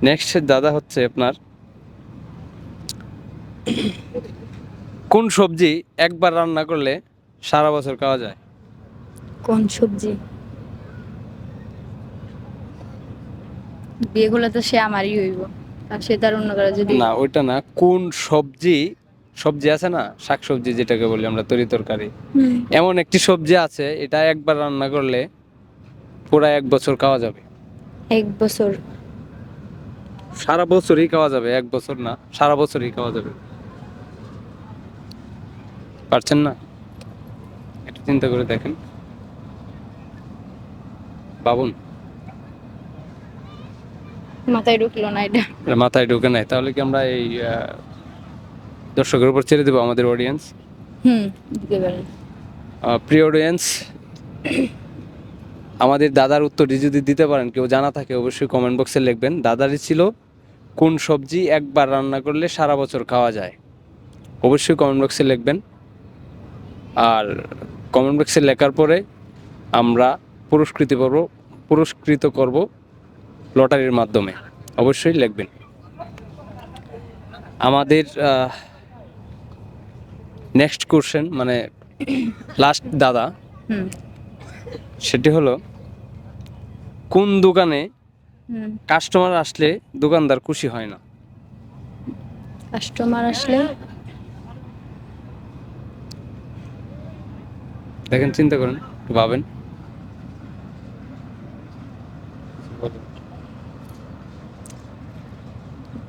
Next দাদা হচ্ছে আপনার, কোন সবজি একবার রান্না করলে সারা বছর খাওয়া যায়? কোন সবজি? বিয়ে করলে তো সে আমারই হইব, আর সে তার অন্য কারো যদি। না ওইটা না, কোন সবজি, সবজি আছে না শাকসবজি যেটাকে বলি আমরা তরি তরকারি, হুম, এমন একটি সবজি আছে এটা একবার রান্না করলে পুরা এক বছর খাওয়া যাবে। 1 বছর? সারা বছরই খাওয়া যাবে, এক বছর না, সারা বছরই খাওয়া যাবে। পারছেন না? একটু চিন্তা করে দেখেন, বাবুন। মাথায় ঢুকলো না এটা। এটা মাথায় ঢোকে নাই, তাহলে কি আমরা এই দর্শকের উপর ছেড়ে দেবো আমাদের অডিয়েন্স? হুম, দিতে পারেন। প্রিয় অডিয়েন্স, আমাদের দাদার উত্তরটি যদি দিতে পারেন, কেউ জানা থাকে অবশ্যই কমেন্ট বক্সে লিখবেন। দাদারই ছিল কোন সবজি একবার রান্না করলে সারা বছর খাওয়া যায়, অবশ্যই কমেন্ট বক্সে লিখবেন। আর কমেন্ট বক্সে লেখার পরে আমরা পুরস্কৃত করব লটারির মাধ্যমে, অবশ্যই লিখবেন। আমাদের নেক্সট কোশ্চেন মানে লাস্ট দাদা, হুম সেটি হলো কোন দোকানে হুম। কাস্টমার আসলে দোকানদার খুশি হয় না? কাস্টমার আসলে? দেখেন, চিন্তা করেন, একটু ভাবেন।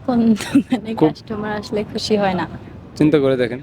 কোন দোকানে খুব কাস্টমার আসলে খুশি হয় না? চিন্তা করে দেখেন।